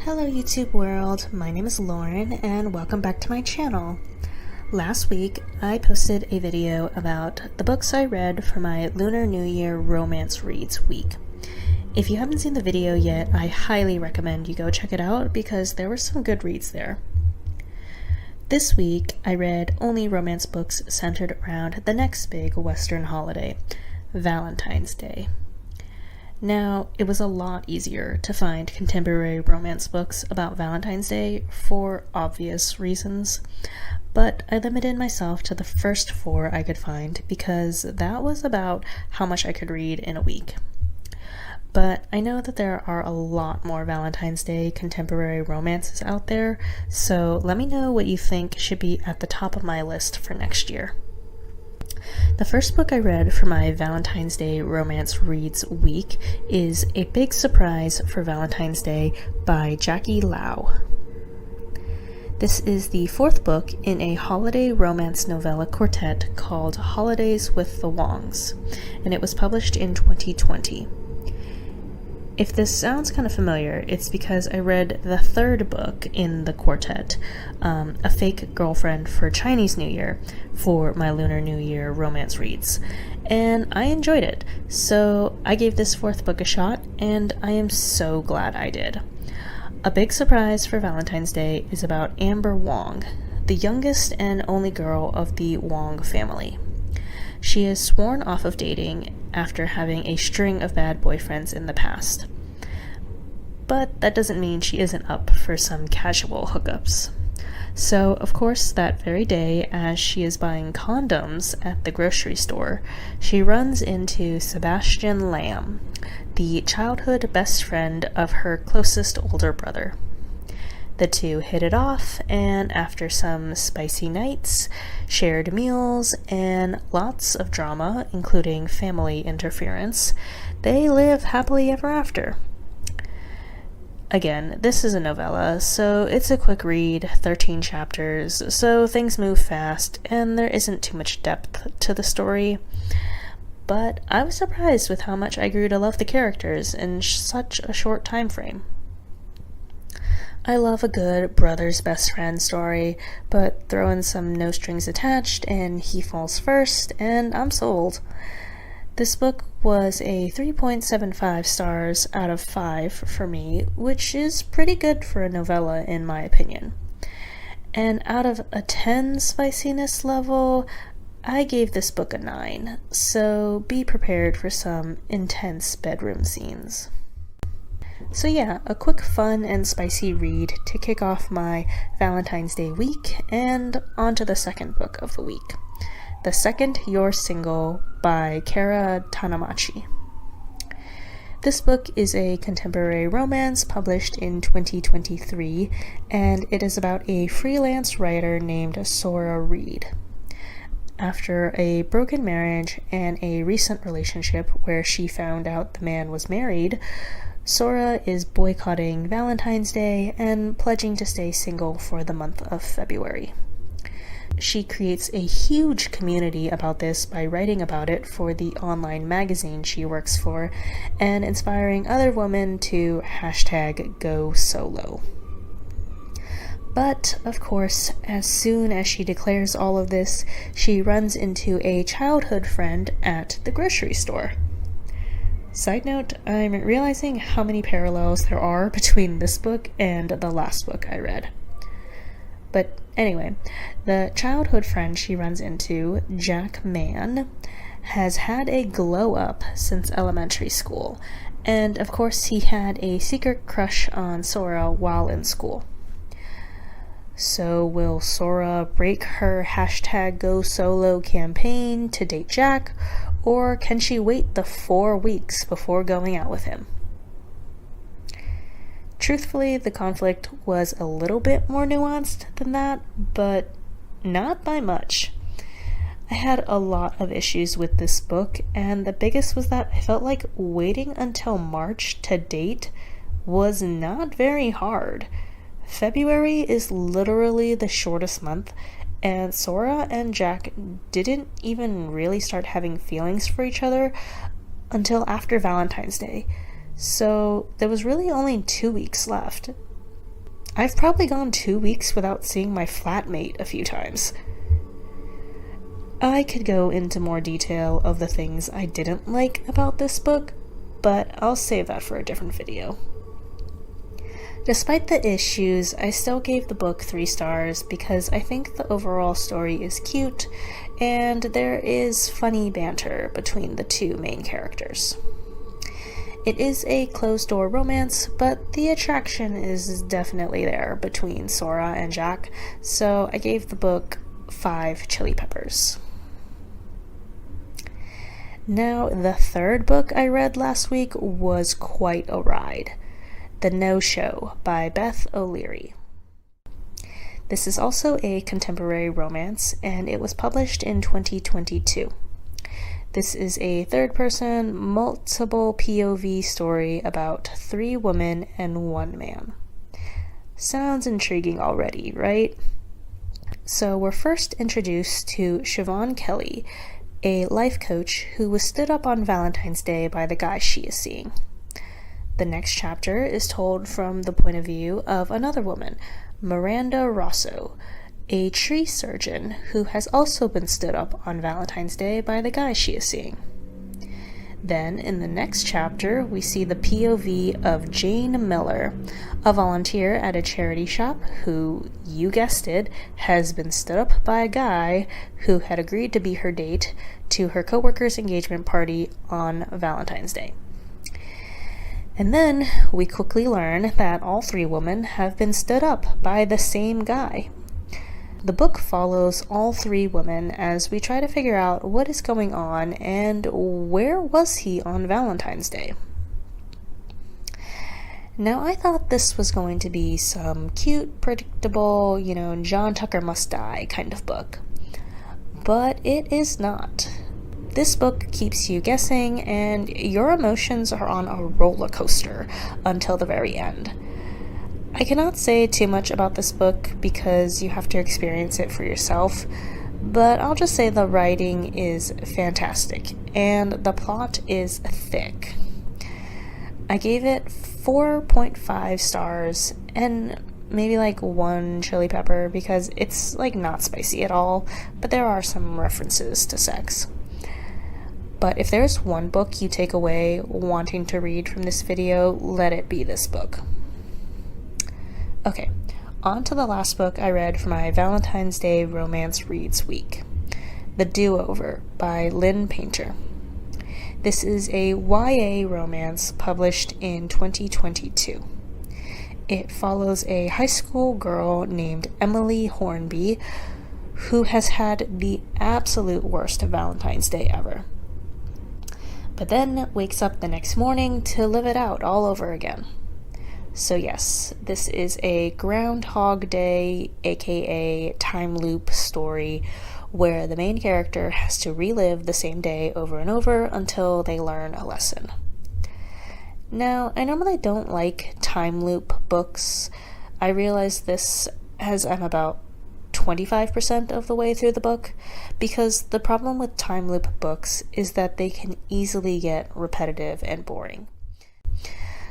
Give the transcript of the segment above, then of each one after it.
Hello YouTube world, my name is Lauren and welcome back to my channel. Last week I posted a video about the books I read for my Lunar New Year Romance Reads week. If you haven't seen the video yet, I highly recommend you go check it out because there were some good reads there. This week I read only romance books centered around the next big Western holiday, Valentine's Day. Now, it was a lot easier to find contemporary romance books about Valentine's Day for obvious reasons, but I limited myself to the first 4 I could find because that was about how much I could read in a week. But I know that there are a lot more Valentine's Day contemporary romances out there, so let me know what you think should be at the top of my list for next year. The first book I read for my Valentine's Day Romance Reads week is A Big Surprise for Valentine's Day by Jackie Lau. This is the 4th book in a holiday romance novella quartet called Holidays with the Wongs, and it was published in 2020. If this sounds kind of familiar, it's because I read the 3rd book in the quartet, A Fake Girlfriend for Chinese New Year, for my Lunar New Year Romance Reads, and I enjoyed it, so I gave this 4th book a shot, and I am so glad I did. A Big Surprise for Valentine's Day is about Amber Wong, the youngest and only girl of the Wong family. She is sworn off of dating after having a string of bad boyfriends in the past. But that doesn't mean she isn't up for some casual hookups. So, of course, that very day, as she is buying condoms at the grocery store, she runs into Sebastian Lamb, the childhood best friend of her closest older brother. The two hit it off, and after some spicy nights, shared meals, and lots of drama, including family interference, they live happily ever after. Again, this is a novella, so it's a quick read, 13 chapters, so things move fast, and there isn't too much depth to the story. But I was surprised with how much I grew to love the characters in such a short time frame. I love a good brother's best friend story, but throw in some no strings attached and he falls first, and I'm sold. This book was a 3.75 stars out of 5 for me, which is pretty good for a novella in my opinion. And out of a 10 spiciness level, I gave this book a 9, so be prepared for some intense bedroom scenes. So yeah, a quick fun and spicy read to kick off my Valentine's Day week, and on to the second book of the week. The Second You're Single by Cara Tanamachi. This book is a contemporary romance published in 2023, and it is about a freelance writer named Sora Reed. After a broken marriage and a recent relationship where she found out the man was married, Sora is boycotting Valentine's Day and pledging to stay single for the month of February. She creates a huge community about this by writing about it for the online magazine she works for and inspiring other women to #GoSolo. But, of course, as soon as she declares all of this, she runs into a childhood friend at the grocery store. Side note, I'm realizing how many parallels there are between this book and the last book I read. But anyway, the childhood friend she runs into, Jack Mann, has had a glow up since elementary school, and of course he had a secret crush on Sora while in school. So will Sora break her #GoSolo campaign to date Jack, or can she wait the 4 weeks before going out with him? Truthfully, the conflict was a little bit more nuanced than that, but not by much. I had a lot of issues with this book, and the biggest was that I felt like waiting until March to date was not very hard. February is literally the shortest month, and Sora and Jack didn't even really start having feelings for each other until after Valentine's Day, so there was really only 2 weeks left. I've probably gone 2 weeks without seeing my flatmate a few times. I could go into more detail of the things I didn't like about this book, but I'll save that for a different video. Despite the issues, I still gave the book 3 stars because I think the overall story is cute and there is funny banter between the 2 main characters. It is a closed-door romance, but the attraction is definitely there between Sora and Jack, so I gave the book 5 chili peppers. Now, the third book I read last week was quite a ride. The No-Show by Beth O'Leary. This is also a contemporary romance, and it was published in 2022. This is a third-person, multiple POV story about 3 women and 1 man. Sounds intriguing already, right? So we're first introduced to Siobhan Kelly, a life coach who was stood up on Valentine's Day by the guy she is seeing. The next chapter is told from the point of view of another woman, Miranda Rosso, a tree surgeon who has also been stood up on Valentine's Day by the guy she is seeing. Then, in the next chapter, we see the POV of Jane Miller, a volunteer at a charity shop who, you guessed it, has been stood up by a guy who had agreed to be her date to her coworker's engagement party on Valentine's Day. And then we quickly learn that all 3 women have been stood up by the same guy. The book follows all 3 women as we try to figure out what is going on and where was he on Valentine's Day. Now, I thought this was going to be some cute, predictable, John Tucker Must Die kind of book. But it is not. This book keeps you guessing, and your emotions are on a roller coaster until the very end. I cannot say too much about this book because you have to experience it for yourself, but I'll just say the writing is fantastic, and the plot is thick. I gave it 4.5 stars, and maybe 1 chili pepper because it's not spicy at all, but there are some references to sex. But if there's one book you take away wanting to read from this video, let it be this book. Okay, on to the last book I read for my Valentine's Day Romance Reads week, The Do-Over by Lynn Painter. This is a YA romance published in 2022. It follows a high school girl named Emily Hornby who has had the absolute worst Valentine's Day ever, but then wakes up the next morning to live it out all over again. So yes, this is a Groundhog Day, aka time loop story, where the main character has to relive the same day over and over until they learn a lesson. Now, I normally don't like time loop books. I realize this as I'm about 25% of the way through the book, because the problem with time loop books is that they can easily get repetitive and boring.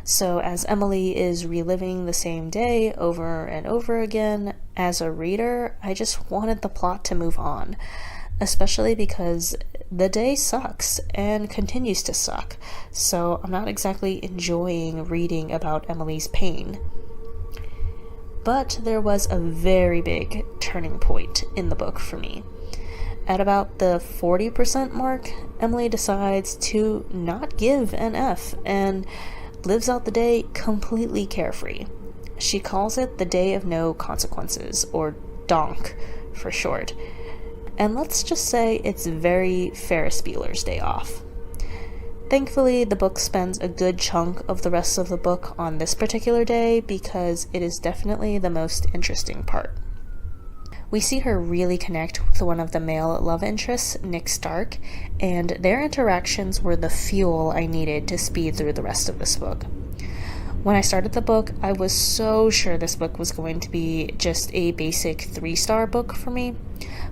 So as Emily is reliving the same day over and over again, as a reader, I just wanted the plot to move on, especially because the day sucks and continues to suck, so I'm not exactly enjoying reading about Emily's pain. But there was a very big turning point in the book for me. At about the 40% mark, Emily decides to not give an F and lives out the day completely carefree. She calls it the Day of No Consequences, or DONK for short. And let's just say it's very Ferris Bueller's Day Off. Thankfully, the book spends a good chunk of the rest of the book on this particular day because it is definitely the most interesting part. We see her really connect with one of the male love interests, Nick Stark, and their interactions were the fuel I needed to speed through the rest of this book. When I started the book, I was so sure this book was going to be just a basic 3-star book for me,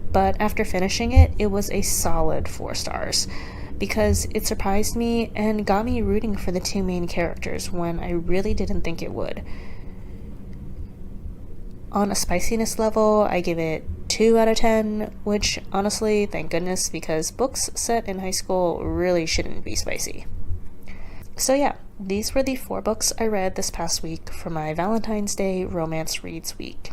but after finishing it, it was a solid 4 stars, because it surprised me and got me rooting for the 2 main characters when I really didn't think it would. On a spiciness level, I give it 2 out of 10, which honestly, thank goodness, because books set in high school really shouldn't be spicy. So yeah, these were the 4 books I read this past week for my Valentine's Day Romance Reads Week.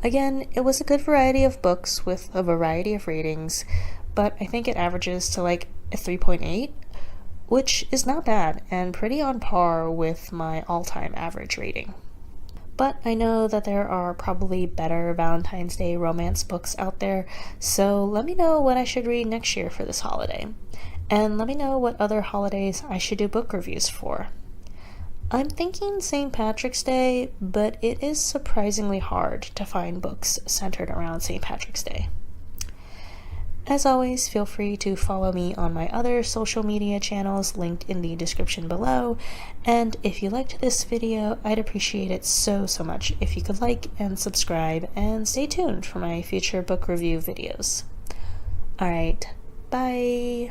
Again, it was a good variety of books with a variety of ratings, but I think it averages to like a 3.8, which is not bad and pretty on par with my all-time average rating. But I know that there are probably better Valentine's Day romance books out there, so let me know what I should read next year for this holiday. And let me know what other holidays I should do book reviews for. I'm thinking St. Patrick's Day, but it is surprisingly hard to find books centered around St. Patrick's Day. As always, feel free to follow me on my other social media channels linked in the description below, and if you liked this video, I'd appreciate it so much if you could like and subscribe, and stay tuned for my future book review videos. Alright, bye!